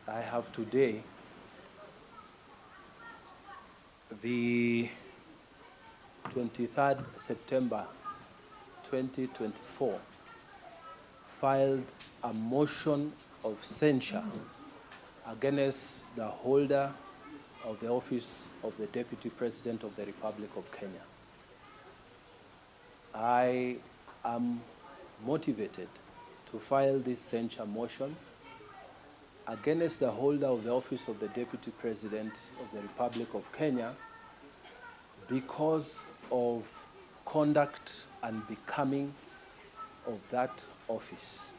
I have today the 23rd September 2024 filed a motion of censure against the holder of the office of the Deputy President of the Republic of Kenya. I am motivated to file this censure motion against the holder of the office of the Deputy President of the Republic of Kenya because of conduct and becoming of that office.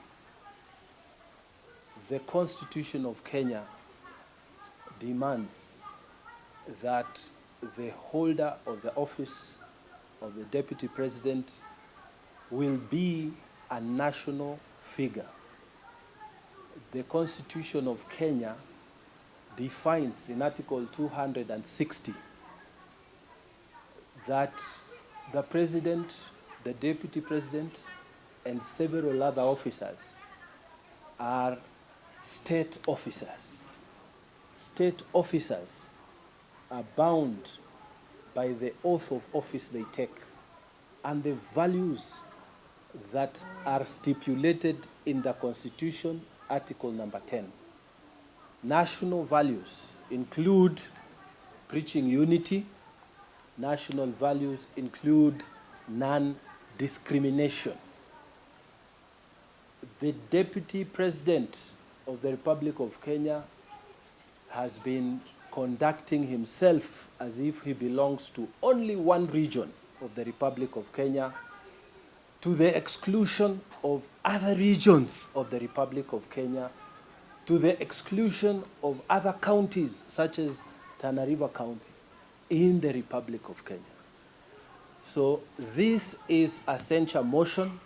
The Constitution of Kenya demands that the holder of the office of the Deputy President will be a national figure. The Constitution of Kenya defines in Article 260 that the President, the Deputy President, and several other officers are state officers. State officers are bound by the oath of office they take and the values that are stipulated in the Constitution, Article number 10. National values include preaching unity. National values include non-discrimination. The Deputy President of the Republic of Kenya has been conducting himself as if he belongs to only one region of the Republic of Kenya, to the exclusion of other regions of the Republic of Kenya, to the exclusion of other counties such as Tana River County in the Republic of Kenya. So this is a censure motion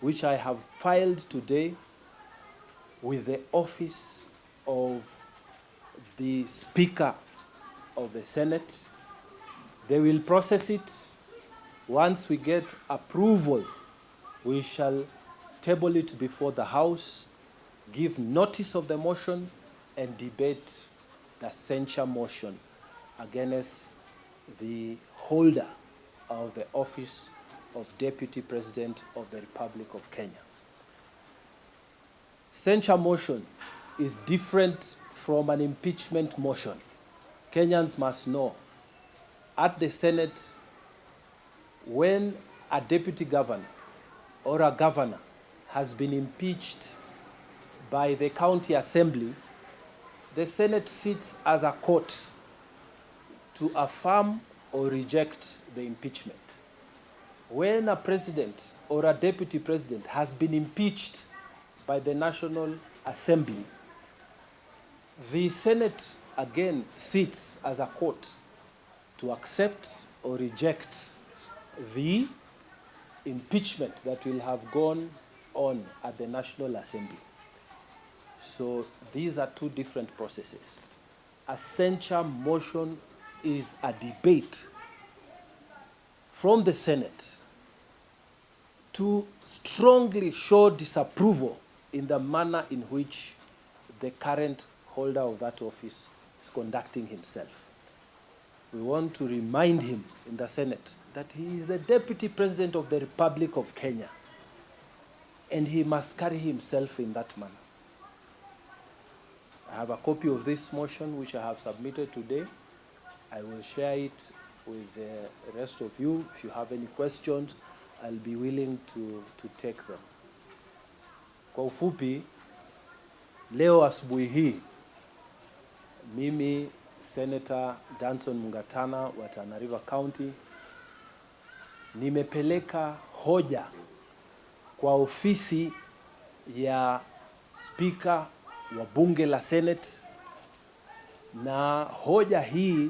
which I have filed today with the office of the Speaker of the Senate. They will process it. Once we get approval, we shall table it before the House, give notice of the motion, and debate the censure motion against the holder of the office of Deputy President of the Republic of Kenya. Censure motion is different from an impeachment motion. Kenyans must know, at the Senate, when a deputy governor or a governor has been impeached by the county assembly, the Senate sits as a court to affirm or reject the impeachment. When a president or a deputy president has been impeached by the National Assembly, the Senate again sits as a court to accept or reject the impeachment that will have gone on at the National Assembly. So these are two different processes. A censure motion is a debate from the Senate to strongly show disapproval in the manner in which the current holder of that office is conducting himself. We want to remind him in the Senate that he is the Deputy President of the Republic of Kenya, and he must carry himself in that manner. I have a copy of this motion which I have submitted today. I will share it with the rest of you. If you have any questions, I'll be willing to take them. Kwa ufupi, leo asubuhi hii, mimi Senator Danson Mungatana wa Tana River County nimepeleka hoja kwa ofisi ya Speaker wa bunge la Senate, na hoja hii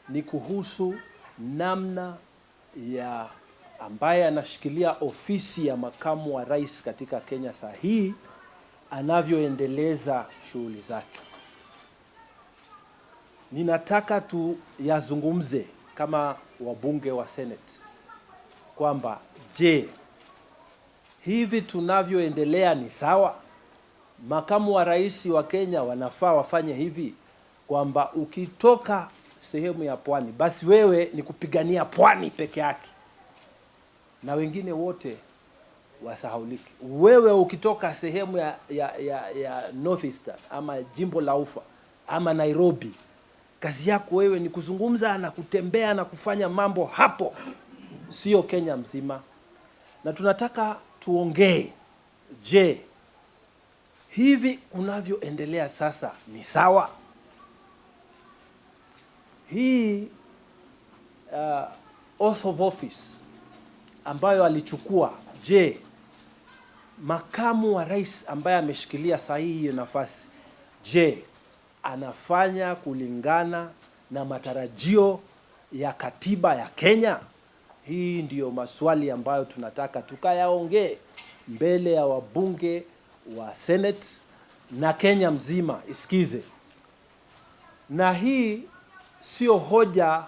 ni kuhusu namna ya ambaye anashikilia ofisi ya makamu wa rais katika Kenya saa hii anavyoendeleza shughuli zake. Ninataka tuyazungumze kama wabunge wa Senate kwamba je, hivi tunavyoendelea ni sawa? makamu wa rais wa Kenya wanafaa wafanye hivi, kwamba ukitoka sehemu ya pwani, basi wewe ni kupigania pwani peke yake na wengine wote wasahauliki. Wewe ukitoka sehemu ya Northeastern ama jimbo la Ufa ama Nairobi, kazi yako wewe ni kuzungumza na kutembea na kufanya mambo hapo, sio Kenya mzima. Na tunataka tuongee, je, hivi unavyoendelea sasa ni sawa? Hii oath of office ambayo alichukua, je, makamu wa rais ambaye ameshikilia sahihi hiyo nafasi, je, anafanya kulingana na matarajio ya katiba ya Kenya? Hii ndiyo maswali ambayo tunataka tukayaongee mbele ya wabunge wa Senate na Kenya mzima isikize. Na hii sio hoja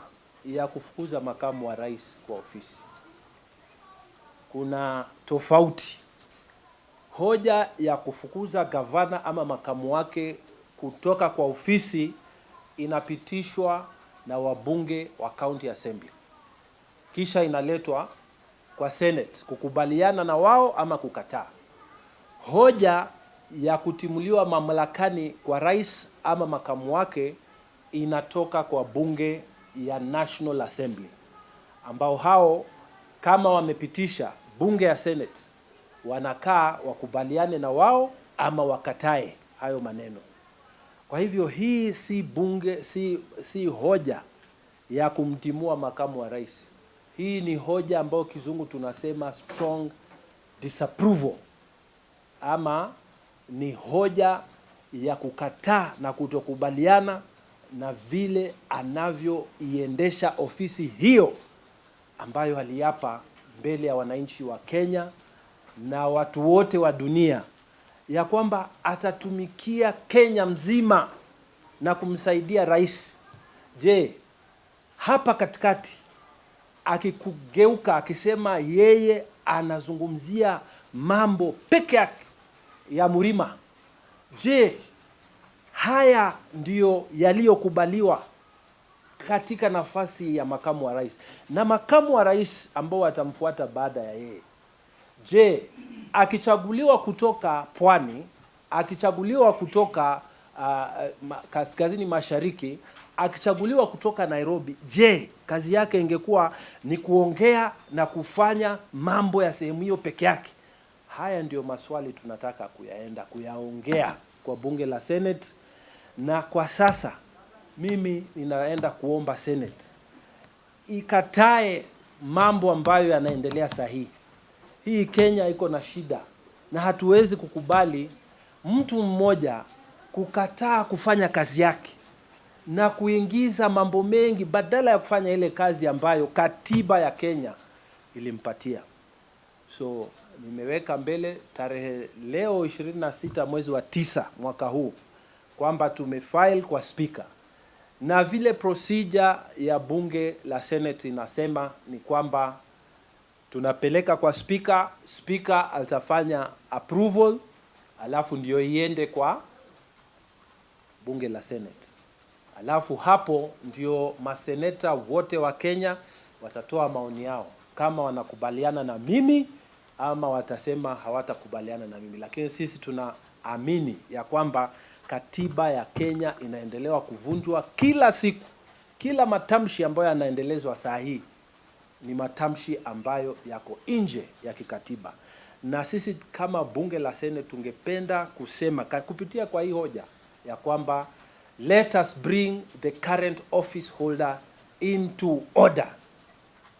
ya kufukuza makamu wa rais kwa ofisi. Kuna tofauti. Hoja ya kufukuza gavana ama makamu wake kutoka kwa ofisi inapitishwa na wabunge wa County Assembly, kisha inaletwa kwa Senate kukubaliana na wao ama kukataa. Hoja ya kutimuliwa mamlakani kwa rais ama makamu wake inatoka kwa bunge ya National Assembly, ambao hao kama wamepitisha, bunge ya Senate wanakaa wakubaliane na wao ama wakatae hayo maneno. Kwa hivyo hii si hoja ya kumtimua makamu wa rais. Hii ni hoja ambayo kizungu tunasema strong disapproval, ama ni hoja ya kukataa na kutokubaliana na vile anavyoiendesha ofisi hiyo ambayo aliapa mbele ya wananchi wa Kenya na watu wote wa dunia ya kwamba atatumikia Kenya mzima na kumsaidia rais. Je, hapa katikati akikugeuka akisema yeye anazungumzia mambo peke yake ya Murima, je, haya ndiyo yaliyokubaliwa katika nafasi ya makamu wa rais na makamu wa rais ambao watamfuata baada ya yeye? Je, akichaguliwa kutoka pwani, akichaguliwa kutoka kaskazini mashariki, akichaguliwa kutoka Nairobi, je, kazi yake ingekuwa ni kuongea na kufanya mambo ya sehemu hiyo peke yake? Haya ndio maswali tunataka kuyaongea kwa bunge la Senate. Na kwa sasa mimi ninaenda kuomba Senate ikatae mambo ambayo yanaendelea sahihi. Hii Kenya iko na shida na hatuwezi kukubali mtu mmoja kukataa kufanya kazi yake na kuingiza mambo mengi badala ya kufanya ile kazi ambayo katiba ya Kenya ilimpatia. So nimeweka mbele tarehe leo 26 mwezi wa 9 mwaka huu kwamba tumefile kwa speaker, na vile procedure ya bunge la Senate inasema ni kwamba tunapeleka kwa speaker, speaker atafanya approval, alafu ndio iende kwa bunge la Senate. Alafu hapo ndio maseneta wote wa Kenya watatoa maoni yao kama wanakubaliana na mimi ama watasema hawatakubaliana na mimi. Lakini sisi tunaamini ya kwamba katiba ya Kenya inaendelewa kuvunjwa kila siku. Kila matamshi ambayo yanaendelezwa saa hii ni matamshi ambayo yako nje ya kikatiba. Na sisi kama bunge la Senate tungependa kusema kupitia kwa hii hoja ya kwamba let us bring the current office holder into order.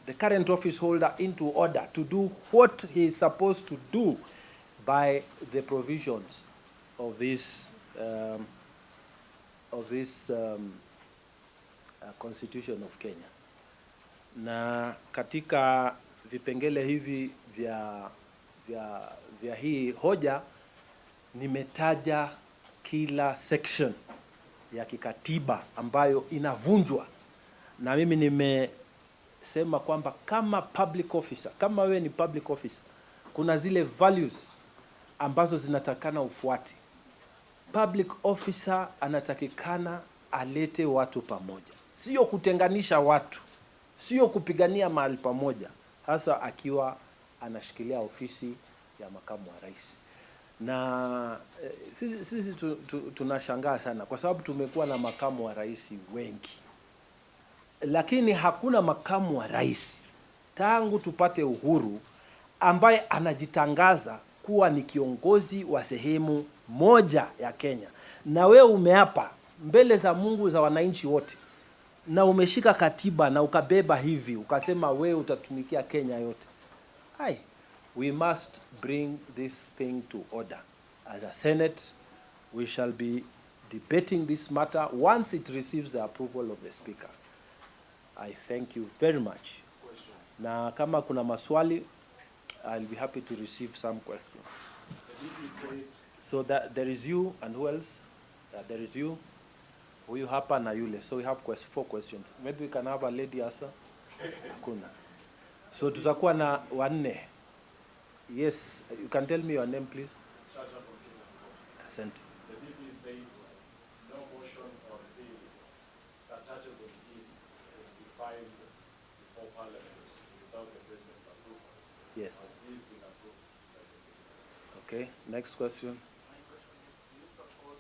The current office holder into order to do what he is supposed to do by the provisions of this Constitution of Kenya. Na katika vipengele hivi vya hii hoja nimetaja kila section ya kikatiba ambayo inavunjwa, na mimi nimesema kwamba kama public officer, kama wewe ni public officer, kuna zile values ambazo zinatakana ufuati. public officer anatakikana alete watu pamoja, sio kutenganisha watu, sio kupigania mahali pamoja, hasa akiwa anashikilia ofisi ya makamu wa rais. Na sisi tunashangaa sana kwa sababu tumekuwa na makamu wa rais wengi, lakini hakuna makamu wa rais tangu tupate uhuru ambaye anajitangaza kuwa ni kiongozi wa sehemu moja ya Kenya. Na wewe umeapa mbele za Mungu, za wananchi wote, na umeshika katiba na ukabeba hivi ukasema wewe utatumikia Kenya yote. We must bring this thing to order. As a Senate, we shall be debating this matter once it receives the approval of the Speaker. I thank you very much. Na kama kuna maswali, I'll be happy to receive some questions. So that there is you, and who else? There is you, huyu hapa na yule. So we have 4 questions. Maybe we can have a lady answer. Hakuna. So tutakuwa na 4. Yes, you can tell me your name, please. Asante. The DP said no motion or bill that touches on him will be filed before Parliament without the President's approval. Yes. Has this been approved by the President? Okay, next question. My question is, do you support,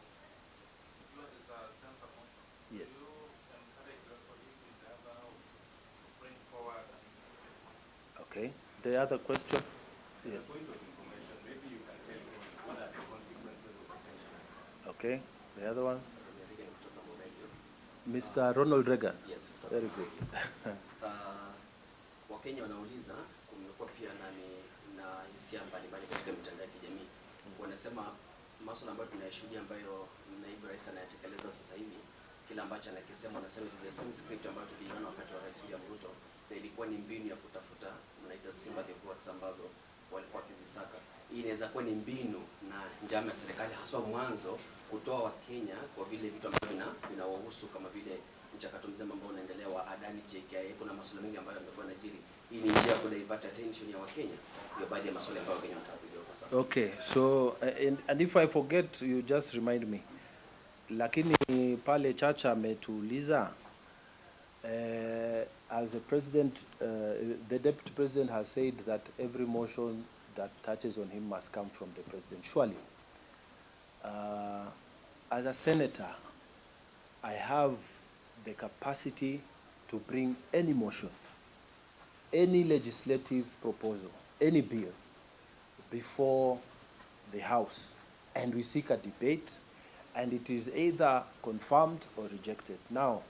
because it's a censor motion, Yes. do you encourage your colleagues in the other house to bring forward an implementation? Okay, the other question? Yes. Point of information, maybe you can tell me what are the consequences of the Okay, the other one? Mr. Ronald Reagan. Yes. Very good. Wakenya wanauliza, kumekuwa pia na hisia mbalimbali katika mitandao ya kijamii. Wanasema masuala ambayo tunayashuhudia ambayo naibu rais anayatekeleza sasa hivi, kila ambacho anakisema anasema the same script ambayo tuliona wakati wa Rais William Ruto, na ilikuwa ni mbinu ya kutafuta mnaita sympathy votes ambazo walikuwa wakizisaka. Hii inaweza kuwa ni mbinu na njama ya serikali haswa mwanzo kutoa Wakenya kwa vile vitu ambavyo vinawahusu kama vile mchakato mzima ambao unaendelea wa Adani JKIA. Kuna masuala mengi ambayo yamekuwa yanajiri. Hii ni njia ya kudivert attention ya Wakenya. Ndio baadhi ya masuala ambayo Wakenya wanataka kujua kwa sasa. Okay, so and if I forget, you just remind me. Lakini pale Chacha ametuuliza, as a president, the deputy president has said that every motion that touches on him must come from the president. Surely, as a senator, I have the capacity to bring any motion, any legislative proposal, any bill before the House, and we seek a debate, and it is either confirmed or rejected. Now,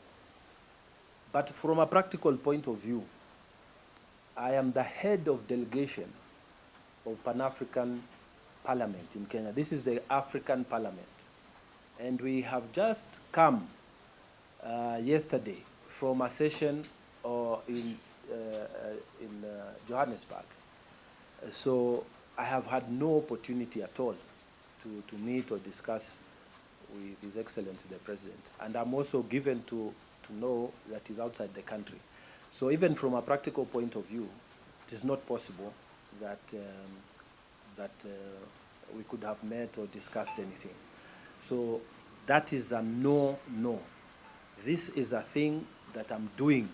but from a practical point of view, I am the head of delegation of Pan-African Parliament in Kenya. This is the African Parliament. And we have just come yesterday from a session in Johannesburg. So I have had no opportunity at all to meet or discuss with His Excellency the President. And I'm also given to know that he's outside the country. So even from a practical point of view, it is not possible that we could have met or discussed anything. So that is a no. This is a thing that I'm doing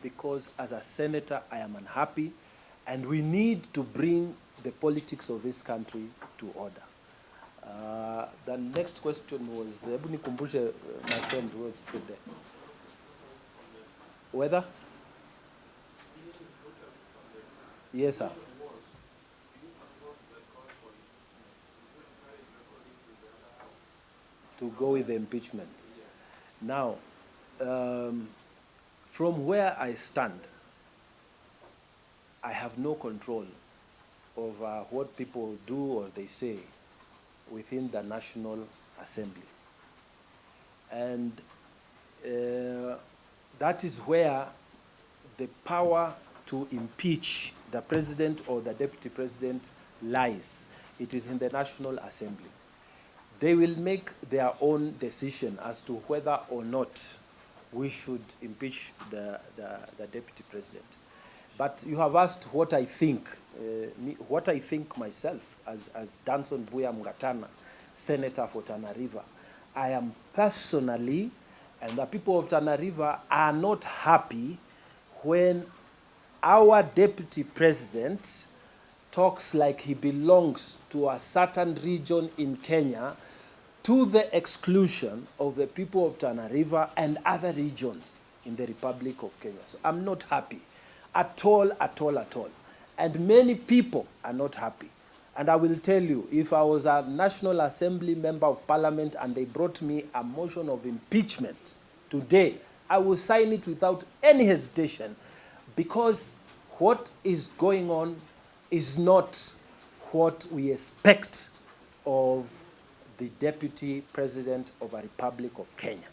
because as a senator I am unhappy, and we need to bring the politics of this country to order. The next question was, hebu nikumbushe, my friend was still there. Whether? Yes, sir. To go with the impeachment. Now, from where I stand, I have no control over what people do or they say within the National Assembly. And that is where the power to impeach the president or the deputy president lies. It is in the National Assembly. They will make their own decision as to whether or not we should impeach the deputy president. But you have asked what I think. What I think myself as Danson Buya Mgatana, senator for Tana River. I am personally, and the people of Tana River are not happy when our deputy president talks like he belongs to a certain region in Kenya to the exclusion of the people of Tana River and other regions in the Republic of Kenya. So I'm not happy at all, at all, at all. And many people are not happy. And I will tell you, if I was a National Assembly member of Parliament and they brought me a motion of impeachment today, I will sign it without any hesitation, because what is going on is not what we expect of the Deputy President of a Republic of Kenya.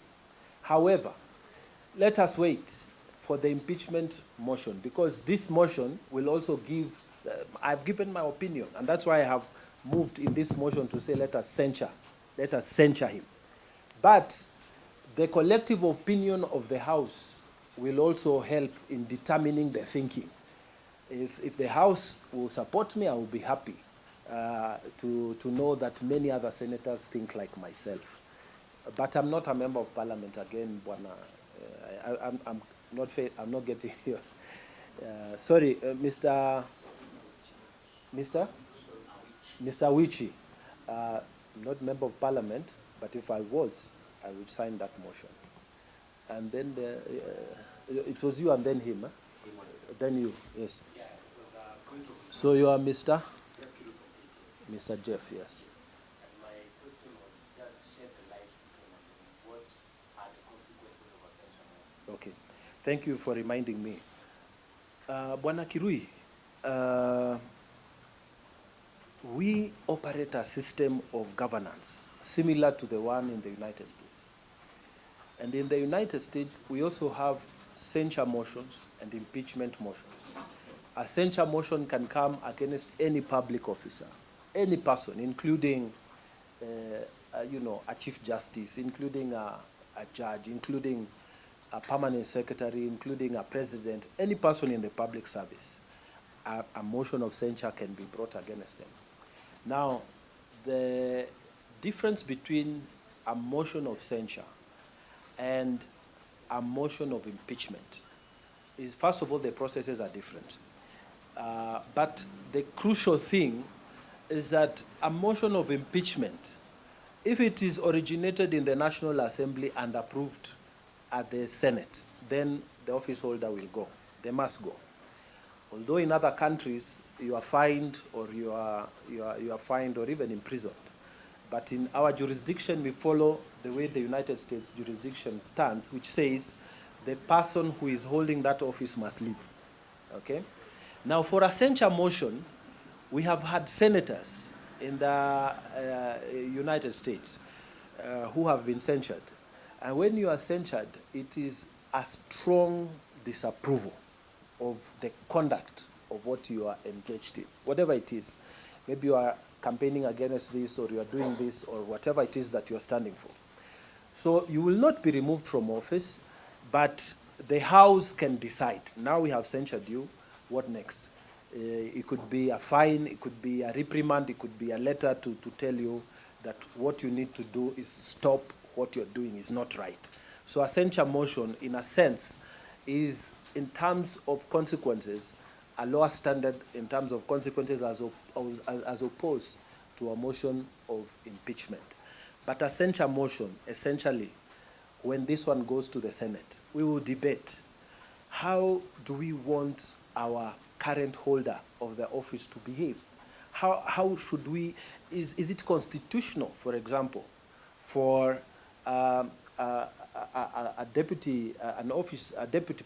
However, let us wait for the impeachment motion, because this motion will also give, I've given my opinion, and that's why I have moved in this motion to say let us censure him. But the collective opinion of the House will also help in determining the thinking. If the House will support me, I will be happy to know that many other senators think like myself. But I'm not a member of Parliament again, Bwana. I'm not getting here. Sorry, Mr. Wichi, not member of Parliament, but if I was, I would sign that motion. And then it was you and then him, huh? Then you, yes. So you are Mr. Mr. Jeff, yes. And my question was just shed the light on what are the consequences of attention. Okay, thank you for reminding me. Bwana Kirui, we operate a system of governance similar to the one in the United States. And in the United States, we also have censure motions and impeachment motions. A censure motion can come against any public officer, any person, including, a chief justice, including a judge, including a permanent secretary, including a president, any person in the public service. A motion of censure can be brought against them. Now, the difference between a motion of censure and a motion of impeachment is, first of all, the processes are different. But the crucial thing is that a motion of impeachment, if it is originated in the National Assembly and approved at the Senate, then the office holder will go. They must go. Although in other countries you are fined or you are fined or even imprisoned. But in our jurisdiction, we follow the way the United States jurisdiction stands, which says the person who is holding that office must leave. Okay? Now, for a censure motion, we have had senators in the United States who have been censured. And when you are censured, it is a strong disapproval of the conduct of what you are engaged in, whatever it is. Maybe you are campaigning against this, or you are doing this, or whatever it is that you are standing for. So you will not be removed from office, but the House can decide. Now we have censured you, what next? It could be a fine, it could be a reprimand, it could be a letter to tell you that what you need to do is stop what you're doing is not right. So a censure motion, in a sense, is, in terms of consequences, a lower standard in terms of consequences as opposed to a motion of impeachment. But a censure motion, essentially, when this one goes to the Senate, we will debate how do we want our current holder of the office to behave? How should we, is it constitutional, for example, for a deputy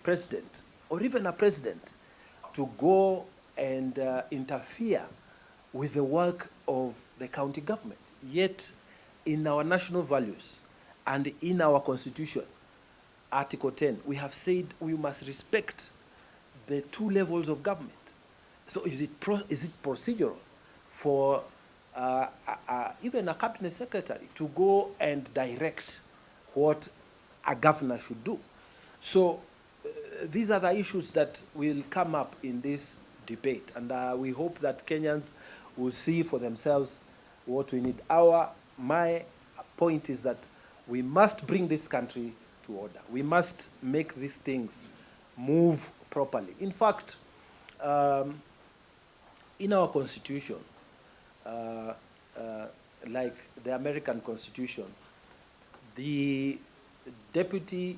president, or even a president, to go and interfere with the work of the county government? Yet, in our national values and in our constitution, Article 10, we have said we must respect the two levels of government. So is it procedural for even a cabinet secretary to go and direct what a governor should do? So these are the issues that will come up in this debate, and we hope that Kenyans will see for themselves what we need. Our my point is that we must bring this country to order. We must make these things move properly. In fact, in our constitution, like the American Constitution, the deputy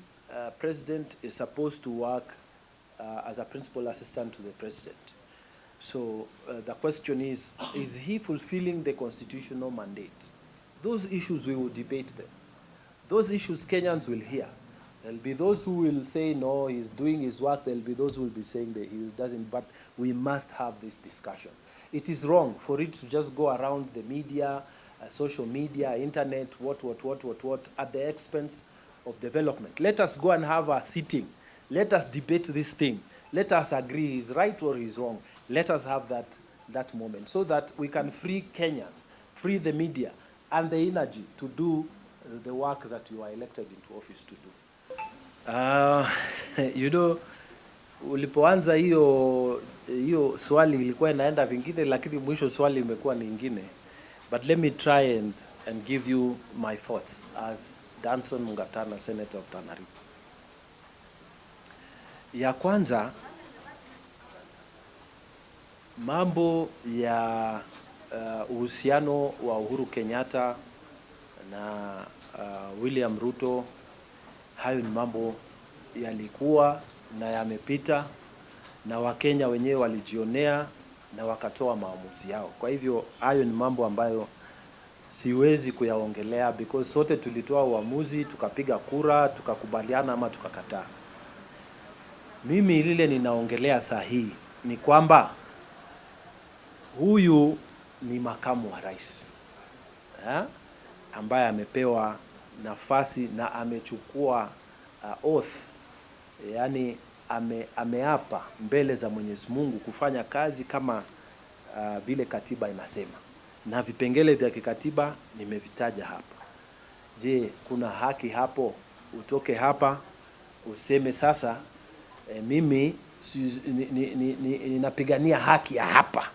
president is supposed to work as a principal assistant to the president. So the question is he fulfilling the constitutional mandate? Those issues, we will debate them. Those issues Kenyans will hear. There'll be those who will say, no, he's doing his work. There'll be those who will be saying that he doesn't. But we must have this discussion. It is wrong for it to just go around the media, social media, internet, what, at the expense of development. Let us go and have a sitting. Let us debate this thing. Let us agree he's right or he's wrong. Let us have that moment so that we can free Kenyans, free the media, and the energy to do the work that you are elected into office to do. You know, ulipoanza hiyo swali ilikuwa inaenda vingine, lakini mwisho swali imekuwa nyingine. But let me try and give you my thoughts as Danson Mungatana, Senator of Tana River. Ya kwanza, mambo ya uhusiano wa Uhuru Kenyatta na William Ruto, hayo ni mambo yalikuwa na yamepita, na Wakenya wenyewe walijionea na wakatoa maamuzi yao. Kwa hivyo hayo ni mambo ambayo siwezi kuyaongelea because sote tulitoa uamuzi, tukapiga kura, tukakubaliana ama tukakataa. Mimi lile ninaongelea sahihi ni kwamba huyu ni makamu wa rais ambaye amepewa nafasi na amechukua oath, yani ameapa mbele za Mwenyezi Mungu kufanya kazi kama vile katiba inasema, na vipengele vya kikatiba nimevitaja hapa. Je, kuna haki hapo utoke hapa useme sasa mimi ninapigania haki ya hapa?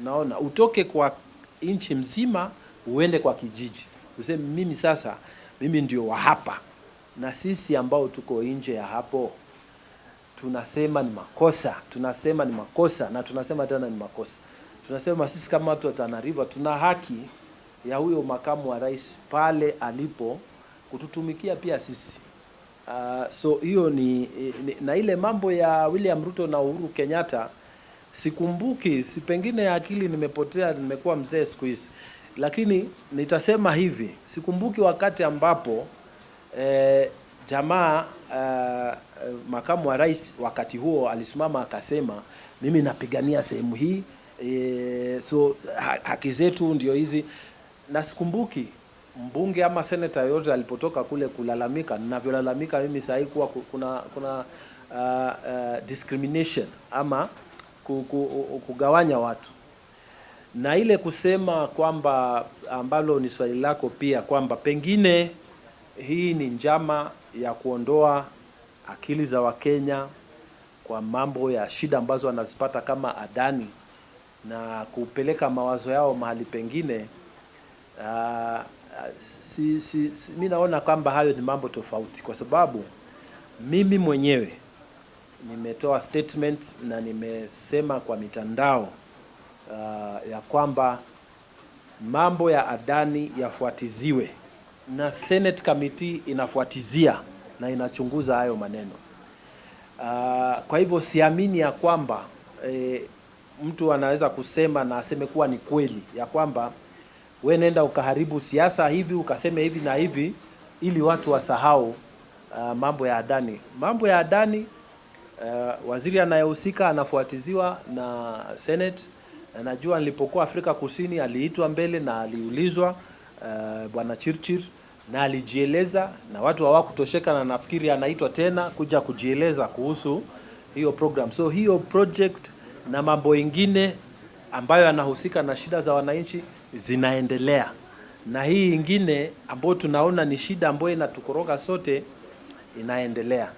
Unaona, utoke kwa nchi mzima uende kwa kijiji useme mimi sasa mimi ndio wa hapa, na sisi ambao tuko nje ya hapo tunasema ni makosa, na tunasema tena ni makosa. Tunasema sisi kama watu wa Tana River tuna haki ya huyo makamu wa rais pale alipo kututumikia pia sisi. So hiyo ni na ile mambo ya William Ruto na Uhuru Kenyatta sikumbuki, si pengine akili nimepotea, nimekuwa mzee siku hizi, lakini nitasema hivi, sikumbuki wakati ambapo jamaa makamu wa rais wakati huo alisimama akasema mimi napigania sehemu hii, so haki zetu ndio hizi. Na sikumbuki mbunge ama senator yote alipotoka kule kulalamika ninavyolalamika mimi sasa kuwa kuna discrimination ama kugawanya watu. Na ile kusema kwamba ambalo ni swali lako pia kwamba pengine hii ni njama ya kuondoa akili za Wakenya kwa mambo ya shida ambazo wanazipata kama Adani na kupeleka mawazo yao mahali pengine, mimi naona kwamba hayo ni mambo tofauti, kwa sababu mimi mwenyewe nimetoa statement na nimesema kwa mitandao ya kwamba mambo ya Adani yafuatiziwe na Senate Committee inafuatizia na inachunguza hayo maneno. Kwa hivyo siamini ya kwamba mtu anaweza kusema na aseme kuwa ni kweli ya kwamba we nenda ukaharibu siasa hivi ukaseme hivi na hivi ili watu wasahau mambo ya Adani. Mambo ya Adani waziri anayehusika anafuatiziwa na Senate. Najua nilipokuwa Afrika Kusini aliitwa mbele na aliulizwa Bwana Chirchir na alijieleza, na watu hawakutosheka, na nafikiri anaitwa tena kuja kujieleza kuhusu hiyo program. So hiyo project na mambo ingine ambayo yanahusika na shida za wananchi zinaendelea, na hii ingine ambayo tunaona ni shida ambayo inatukoroga sote inaendelea.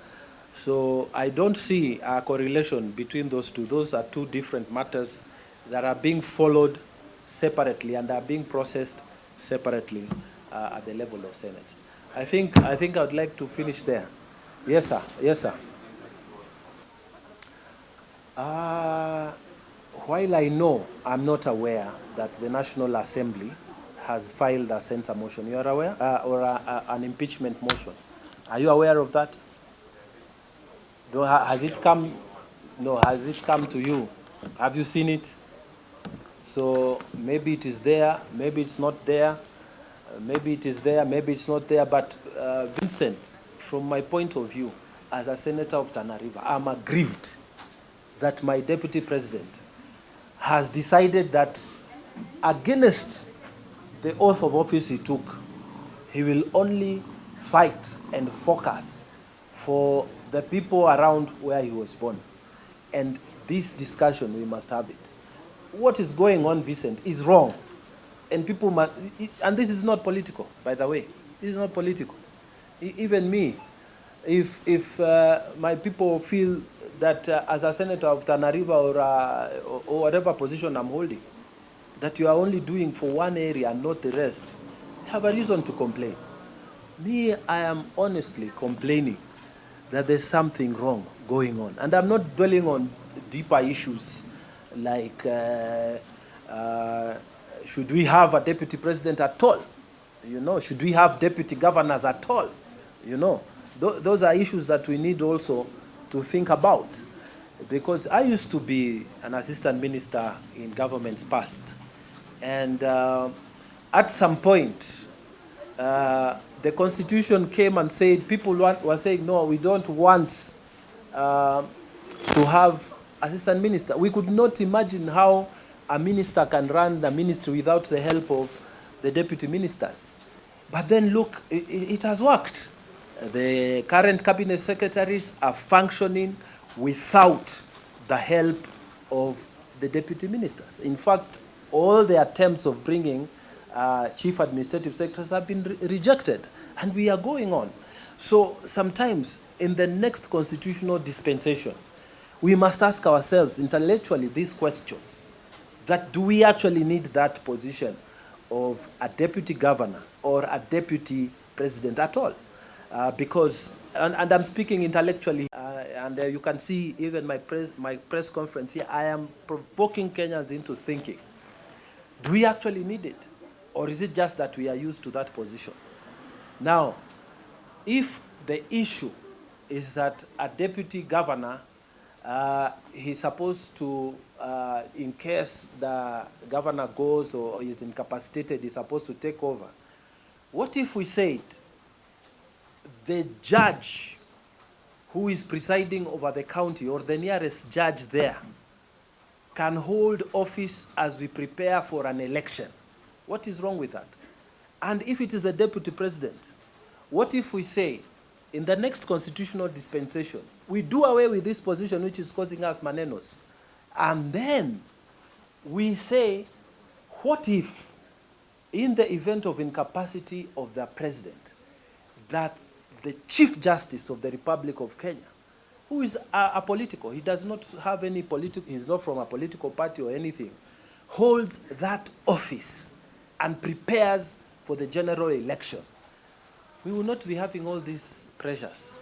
So I don't see a correlation between those two. Those are two different matters that are being followed separately and are being processed separately at the level of Senate. I think I would like to finish there. Yes, sir. Yes, sir. While I know, I'm not aware that the National Assembly has filed a censure motion. You are aware? Or an impeachment motion. Are you aware of that? Has it come? No, has it come to you? Have you seen it? So maybe it is there, maybe it's not there, maybe it is there, maybe it's not there. But Vincent, from my point of view, as a senator of Tana River, I'm aggrieved that my deputy president has decided that against the oath of office he took, he will only fight and focus for the people around where he was born. And this discussion, we must have it. What is going on, Vincent, is wrong. And people must, and this is not political, by the way. This is not political. Even me, if my people feel that as a senator of Tana River or whatever position I'm holding, that you are only doing for one area and not the rest, I have a reason to complain. Me, I am honestly complaining that there's something wrong going on. And I'm not dwelling on deeper issues like should we have a deputy president at all? You know, should we have deputy governors at all? You know, those are issues that we need also to think about. Because I used to be an assistant minister in governments past. And at some point, the constitution came and said, people were saying, no, we don't want to have assistant minister. We could not imagine how a minister can run the ministry without the help of the deputy ministers. But then look, it has worked. The current cabinet secretaries are functioning without the help of the deputy ministers. In fact, all the attempts of bringing chief administrative secretaries have been rejected, and we are going on. So sometimes in the next constitutional dispensation, we must ask ourselves intellectually these questions. That do we actually need that position of a deputy governor or a deputy president at all? Because, and I'm speaking intellectually, and you can see even my press conference here, I am provoking Kenyans into thinking, do we actually need it? Or is it just that we are used to that position? Now, if the issue is that a deputy governor, he's supposed to, in case the governor goes or is incapacitated, he's supposed to take over. What if we said the judge who is presiding over the county or the nearest judge there can hold office as we prepare for an election? What is wrong with that? And if it is a deputy president, what if we say, in the next constitutional dispensation, we do away with this position which is causing us manenos, and then we say, what if, in the event of incapacity of the president, that the Chief Justice of the Republic of Kenya, who is a political, he does not have any political, he's not from a political party or anything, holds that office and prepares for the general election, we will not be having all these pressures,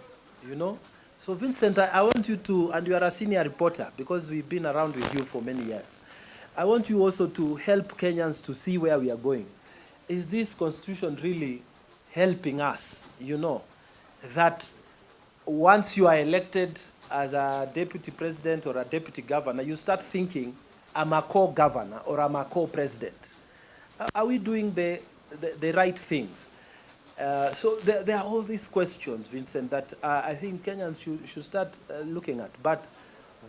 you know? So Vincent, I want you to, and you are a senior reporter because we've been around with you for many years, I want you also to help Kenyans to see where we are going. Is this constitution really helping us, you know, that once you are elected as a deputy president or a deputy governor, you start thinking, I'm a co-governor or I'm a co-president. Are we doing the right things? So there are all these questions, Vincent, that I think Kenyans should start looking at. But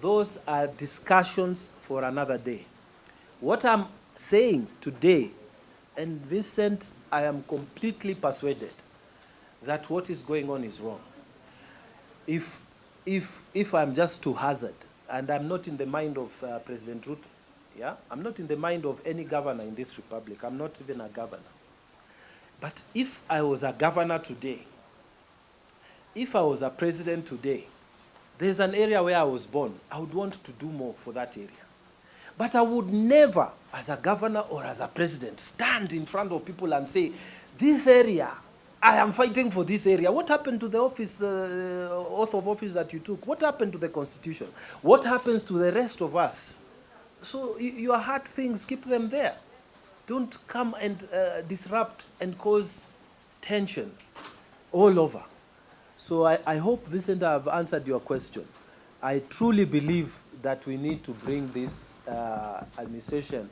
those are discussions for another day. What I'm saying today, and Vincent, I am completely persuaded that what is going on is wrong. If I'm just to hazard, and I'm not in the mind of President Ruto, yeah? I'm not in the mind of any governor in this republic. I'm not even a governor. But if I was a governor today, if I was a president today, there's an area where I was born. I would want to do more for that area. But I would never, as a governor or as a president, stand in front of people and say, this area, I am fighting for this area. What happened to the office, oath of office that you took? What happened to the Constitution? What happens to the rest of us? So your hard things, keep them there. Don't come and disrupt and cause tension all over. So I hope, Vincent, I've answered your question. I truly believe that we need to bring this administration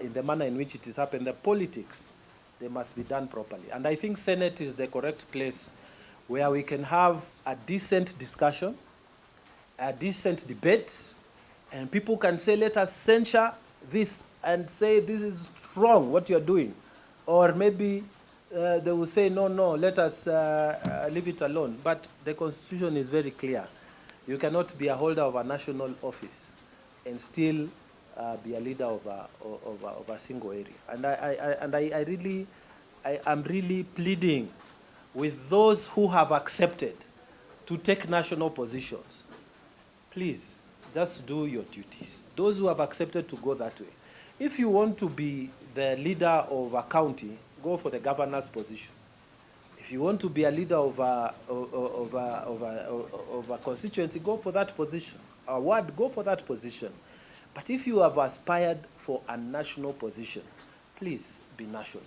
in the manner in which it is happening. The politics, they must be done properly. And I think Senate is the correct place where we can have a decent discussion, a decent debate, and people can say, let us censure this and say this is wrong, what you're doing. Or maybe they will say, no, let us leave it alone. But the Constitution is very clear. You cannot be a holder of a national office and still be a leader of a single area. And I am really pleading with those who have accepted to take national positions. Please, just do your duties. Those who have accepted to go that way. If you want to be the leader of a county, go for the governor's position. If you want to be a leader of a constituency, go for that position. A ward, go for that position. But if you have aspired for a national position, please be national.